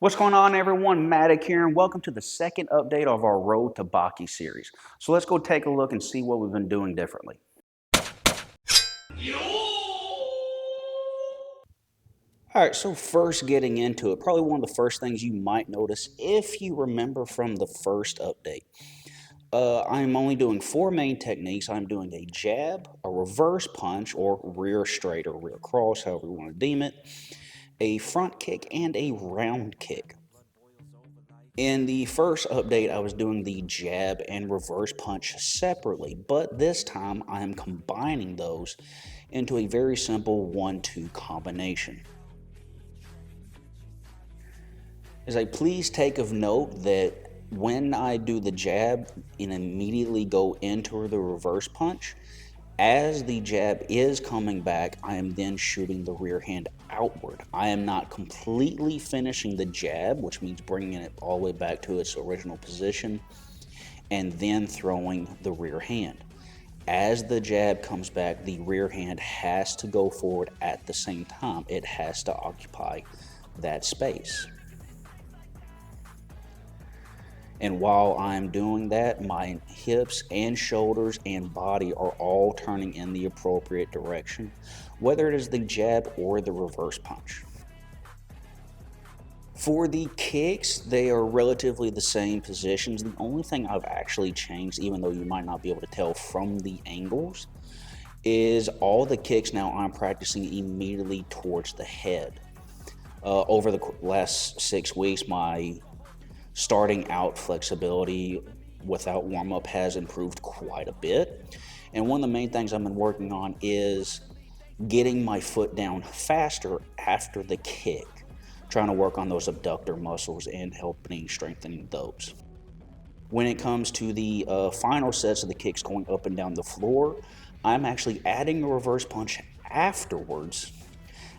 What's going on, everyone? Matic here, and welcome to the second update of our Road to Baki series. So let's go take a look and see what we've been doing differently. All right, so first getting into it, probably one of the first things you might notice if you remember from the first update. I'm only doing four main techniques. I'm doing a jab, a reverse punch, or rear straight or rear cross, however you want to deem it, a front kick, and a round kick. In the first update, I was doing the jab and reverse punch separately, but this time I am combining those into a very simple 1-2 combination. As I please take of note that when I do the jab and immediately go into the reverse punch, as the jab is coming back, I am then shooting the rear hand outward. I am not completely finishing the jab, which means bringing it all the way back to its original position, and then throwing the rear hand. As the jab comes back, the rear hand has to go forward at the same time. It has to occupy that space. And while I'm doing that, my hips and shoulders and body are all turning in the appropriate direction, whether it is the jab or the reverse punch. For the kicks, they are relatively the same positions. The only thing I've actually changed, even though you might not be able to tell from the angles, is all the kicks now I'm practicing immediately towards the head. Over the last 6 weeks, my starting out flexibility without warm-up has improved quite a bit. And one of the main things I've been working on is getting my foot down faster after the kick, trying to work on those abductor muscles and helping strengthening those. When it comes to the final sets of the kicks going up and down the floor, I'm actually adding a reverse punch afterwards,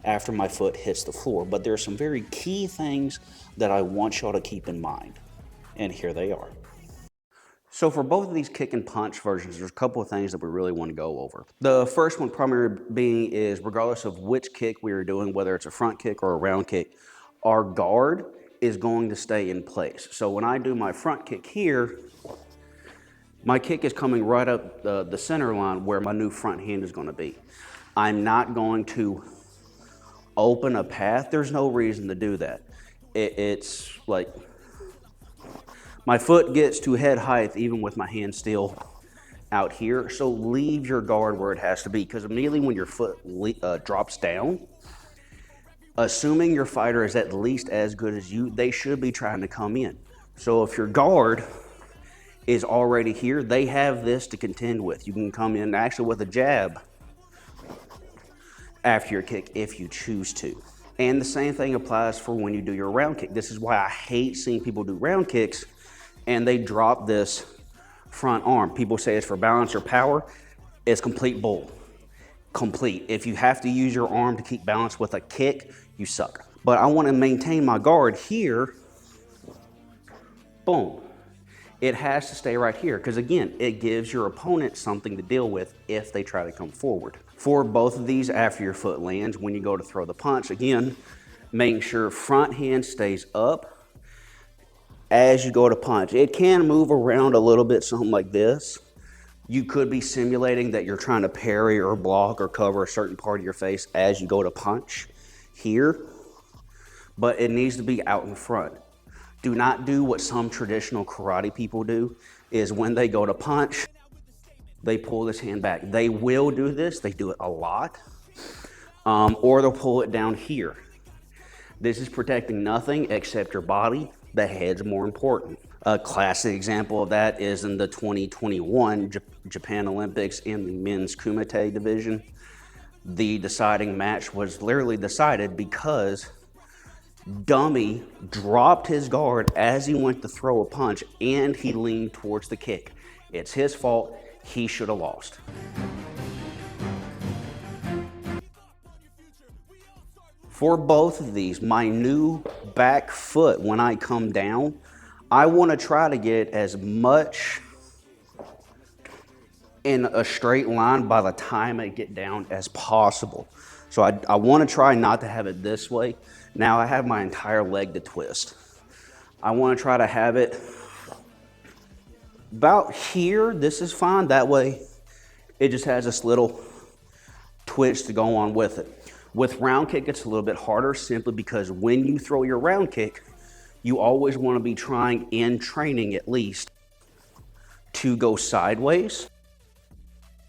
after my foot hits the floor. But there are some very key things that I want y'all to keep in mind, and here they are. So for both of these kick and punch versions, there's a couple of things that we really want to go over. The first one primary being is regardless of which kick we are doing, whether it's a front kick or a round kick, our guard is going to stay in place. So when I do my front kick here, my kick is coming right up the center line where my new front hand is going to be. I'm not going to open a path. There's no reason to do that. It's like my foot gets to head height even with my hand still out here. So leave your guard where it has to be, because immediately when your foot drops down, assuming your fighter is at least as good as you, they should be trying to come in. So if your guard is already here, they have this to contend with. You can come in actually with a jab after your kick if you choose to. And the same thing applies for when you do your round kick. This is why I hate seeing people do round kicks and they drop this front arm. People say it's for balance or power. It's complete bull. Complete. If you have to use your arm to keep balance with a kick, you suck. But I want to maintain my guard here. Boom. It has to stay right here, because again, it gives your opponent something to deal with if they try to come forward. For both of these, after your foot lands, when you go to throw the punch, again, making sure front hand stays up as you go to punch. It can move around a little bit, something like this. You could be simulating that you're trying to parry or block or cover a certain part of your face as you go to punch here, but it needs to be out in front. Do not do what some traditional karate people do, is when they go to punch, they pull this hand back. They will do this, they do it a lot, or they'll pull it down here. This is protecting nothing except your body. The head's more important. A classic example of that is in the 2021 Japan Olympics in the men's kumite division. The deciding match was literally decided because dummy dropped his guard as he went to throw a punch and he leaned towards the kick. It's his fault. He should have lost. For both of these, my new back foot, when I come down, I want to try to get as much in a straight line by the time I get down as possible. So I want to try not to have it this way, Now I have my entire leg to twist. I want to try to have it about here. This is fine. That way it just has this little twitch to go on with it. With round kick, it's a little bit harder simply because when you throw your round kick, you always want to be trying, in training at least, to go sideways.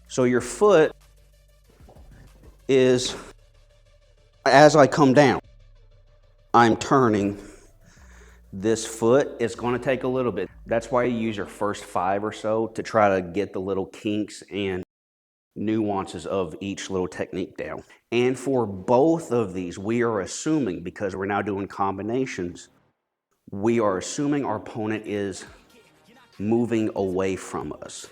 So your foot is, as I come down, I'm turning this foot. It's going to take a little bit. That's why you use your first 5 or so to try to get the little kinks and nuances of each little technique down. And for both of these, we are assuming, because we're now doing combinations, we are assuming our opponent is moving away from us.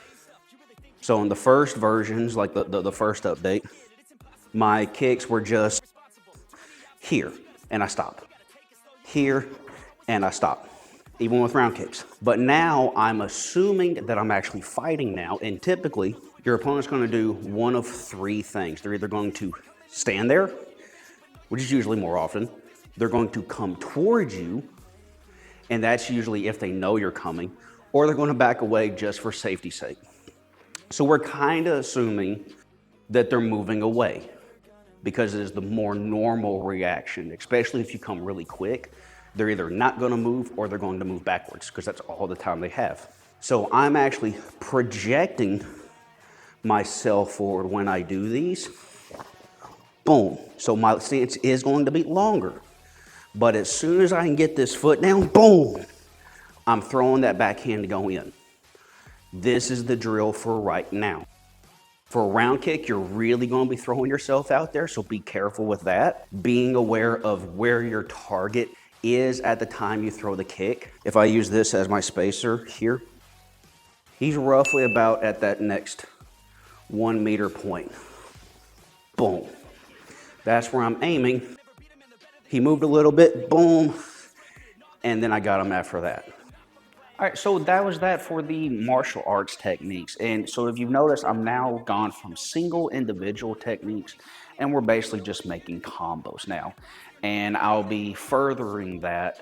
So in the first versions, like the first update, my kicks were just here and I stop. Here and I stop, even with round kicks. But now I'm assuming that I'm actually fighting now, and typically your opponent's going to do one of 3 things. They're either going to stand there, which is usually more often. They're going to come towards you, and that's usually if they know you're coming, or they're going to back away just for safety's sake. So we're kind of assuming that they're moving away because it is the more normal reaction, especially if you come really quick. They're either not going to move or they're going to move backwards because that's all the time they have. So I'm actually projecting myself forward when I do these. Boom. So my stance is going to be longer. But as soon as I can get this foot down, boom, I'm throwing that backhand to go in. This is the drill for right now. For a round kick, you're really going to be throwing yourself out there, so be careful with that. Being aware of where your target is at the time you throw the kick. If I use this as my spacer here, he's roughly about at that next 1 meter point. Boom. That's where I'm aiming. He moved a little bit, boom, and then I got him after that. All right, so that was that for the martial arts techniques. And so if you've noticed, I'm now gone from single individual techniques, and we're basically just making combos now. And I'll be furthering that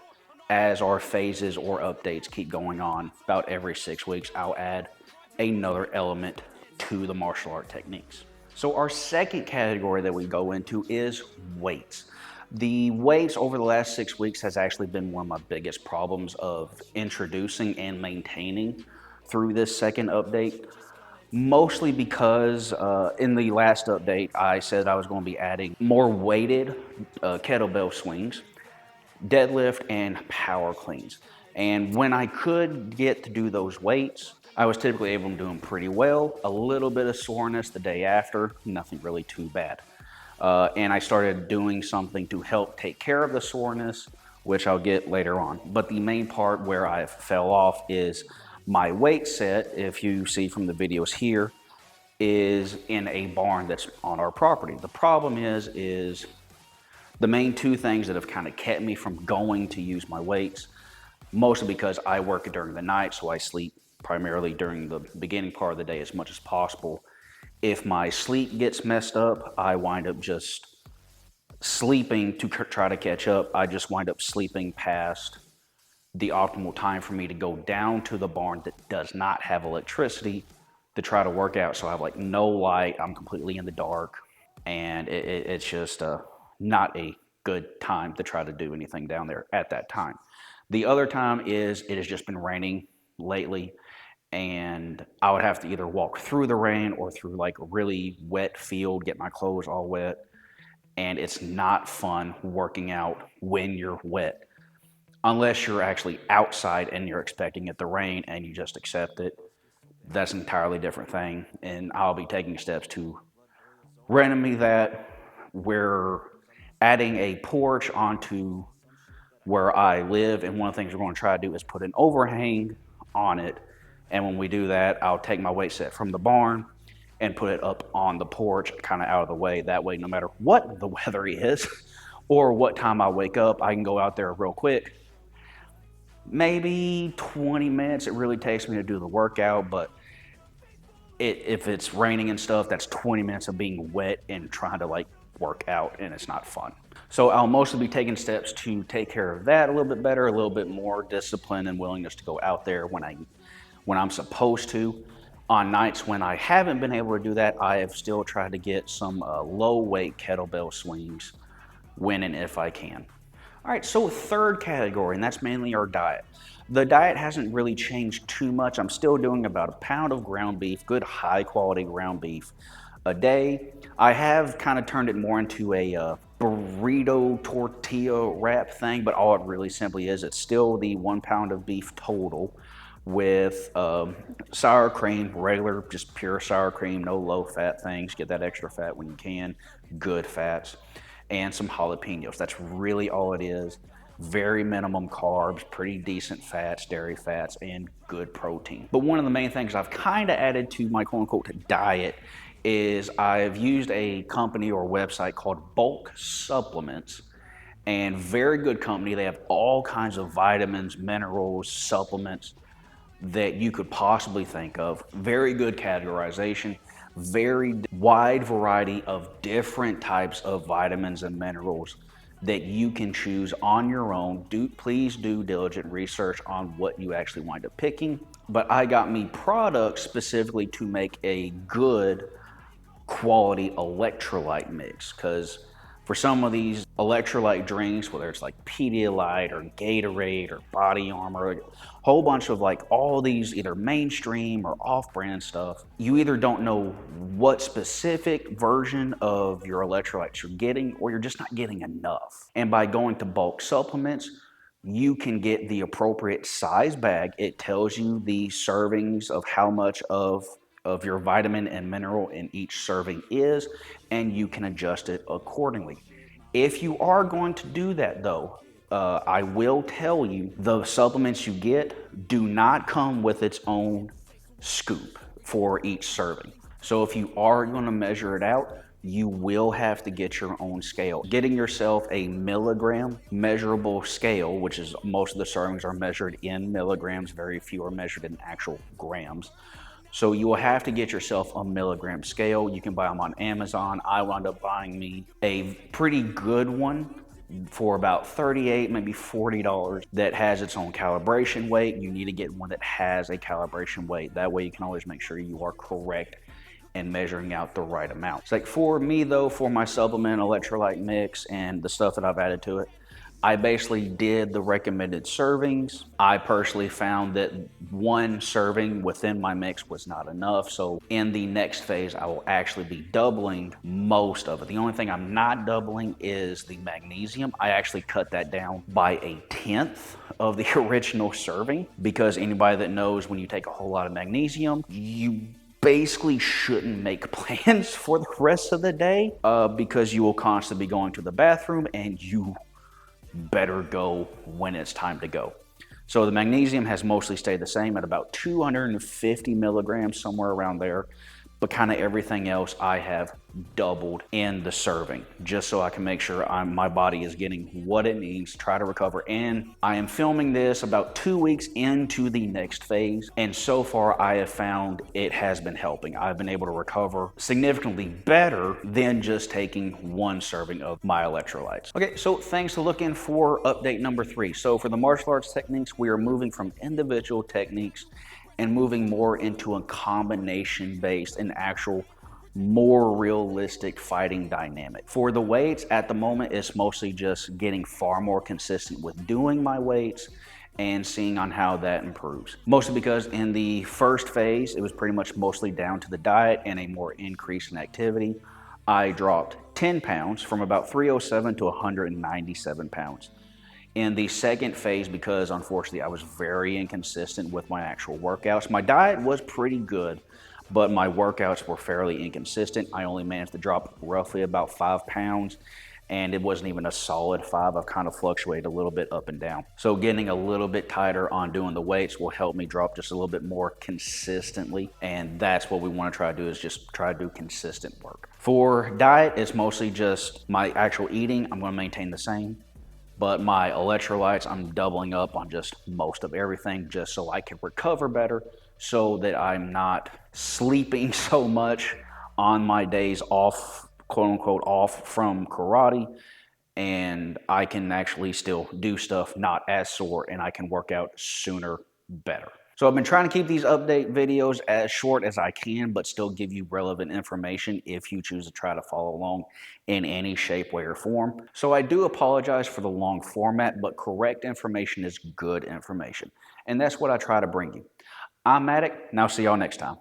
as our phases or updates keep going on. About every 6 weeks, I'll add another element to the martial art techniques. So our second category that we go into is weights. The weights over the last 6 weeks has actually been one of my biggest problems of introducing and maintaining through this second update. Mostly because in the last update, I said I was going to be adding more weighted kettlebell swings, deadlift, and power cleans. And when I could get to do those weights, I was typically able to do them pretty well. A little bit of soreness the day after, nothing really too bad. And I started doing something to help take care of the soreness, which I'll get later on. But the main part where I fell off is my weight set, if you see from the videos here, is in a barn that's on our property. The problem is the main 2 things that have kind of kept me from going to use my weights, mostly because I work during the night, so I sleep primarily during the beginning part of the day as much as possible. If my sleep gets messed up, I wind up just sleeping to try to catch up. I just wind up sleeping past the optimal time for me to go down to the barn that does not have electricity to try to work out. So I have like no light, I'm completely in the dark, and it's just not a good time to try to do anything down there at that time. The other time is it has just been raining lately, and I would have to either walk through the rain or through like a really wet field, get my clothes all wet, and it's not fun working out when you're wet. Unless you're actually outside and you're expecting it to rain and you just accept it. That's an entirely different thing, and I'll be taking steps to remedy that. We're adding a porch onto where I live, and one of the things we're going to try to do is put an overhang on it. And when we do that, I'll take my weight set from the barn and put it up on the porch, kind of out of the way. That way, no matter what the weather is or what time I wake up, I can go out there real quick. Maybe 20 minutes it really takes me to do the workout, but if it's raining and stuff, that's 20 minutes of being wet and trying to like work out, and it's not fun. So I'll mostly be taking steps to take care of that a little bit better, a little bit more discipline and willingness to go out there when I'm supposed to. On nights when I haven't been able to do that, I have still tried to get some low weight kettlebell swings when and if I can. All right, so third category, and that's mainly our diet. The diet hasn't really changed too much. I'm still doing about a pound of ground beef, good high quality ground beef a day. I have kind of turned it more into a burrito tortilla wrap thing, but all it really simply is, it's still the 1 pound of beef total with sour cream, regular, just pure sour cream, no low fat things. Get that extra fat when you can, good fats, and some jalapenos. That's really all it is. Very minimum carbs, pretty decent fats, dairy fats, and good protein. But one of the main things I've kind of added to my quote unquote diet is I've used a company or website called Bulk Supplements, and very good company. They have all kinds of vitamins, minerals, supplements that you could possibly think of. Very good categorization, very wide variety of different types of vitamins and minerals that you can choose on your own. Please do diligent research on what you actually wind up picking. But I got me products specifically to make a good quality electrolyte mix, because for some of these electrolyte drinks, whether it's like Pedialyte or Gatorade or Body Armor, a whole bunch of like all these either mainstream or off-brand stuff, you either don't know what specific version of your electrolytes you're getting, or you're just not getting enough. And by going to bulk supplements, you can get the appropriate size bag. It tells you the servings of how much of your vitamin and mineral in each serving is, and you can adjust it accordingly. If you are going to do that though, I will tell you the supplements you get do not come with its own scoop for each serving. So if you are going to measure it out, you will have to get your own scale. Getting yourself a milligram measurable scale, which is most of the servings are measured in milligrams, very few are measured in actual grams. So you will have to get yourself a milligram scale. You can buy them on Amazon. I wound up buying me a pretty good one for about $38, maybe $40 that has its own calibration weight. You need to get one that has a calibration weight. That way you can always make sure you are correct and measuring out the right amount. It's like for me though, for my supplement electrolyte mix and the stuff that I've added to it, I basically did the recommended servings. I personally found that one serving within my mix was not enough. So in the next phase, I will actually be doubling most of it. The only thing I'm not doubling is the magnesium. I actually cut that down by 1/10 of the original serving, because anybody that knows when you take a whole lot of magnesium, you basically shouldn't make plans for the rest of the day because you will constantly be going to the bathroom, and you better go when it's time to go. So the magnesium has mostly stayed the same at about 250 milligrams, somewhere around there. But kind of everything else I have doubled in the serving, just so I can make sure my body is getting what it needs to try to recover. And I am filming this about 2 weeks into the next phase, and so far I have found it has been helping. I've been able to recover significantly better than just taking one serving of my electrolytes. Okay, so things to look in for update number 3. So for the martial arts techniques, we are moving from individual techniques and moving more into a combination-based and actual more realistic fighting dynamic. For the weights, at the moment, it's mostly just getting far more consistent with doing my weights and seeing on how that improves. Mostly because in the first phase, it was pretty much mostly down to the diet and a more increase in activity. I dropped 10 pounds from about 307 to 197 pounds. In the second phase, because unfortunately I was very inconsistent with my actual workouts. My diet was pretty good, but my workouts were fairly inconsistent. I only managed to drop roughly about 5 pounds, and it wasn't even a solid 5. I've kind of fluctuated a little bit up and down. So getting a little bit tighter on doing the weights will help me drop just a little bit more consistently, and that's what we want to try to do, is just try to do consistent work. For diet, it's mostly just my actual eating. I'm going to maintain the same. But my electrolytes, I'm doubling up on just most of everything, just so I can recover better, so that I'm not sleeping so much on my days off, quote unquote, off from karate, and I can actually still do stuff not as sore, and I can work out sooner, better. So I've been trying to keep these update videos as short as I can, but still give you relevant information if you choose to try to follow along in any shape, way, or form. So I do apologize for the long format, but correct information is good information. And that's what I try to bring you. I'm Matic, and I'll see y'all next time.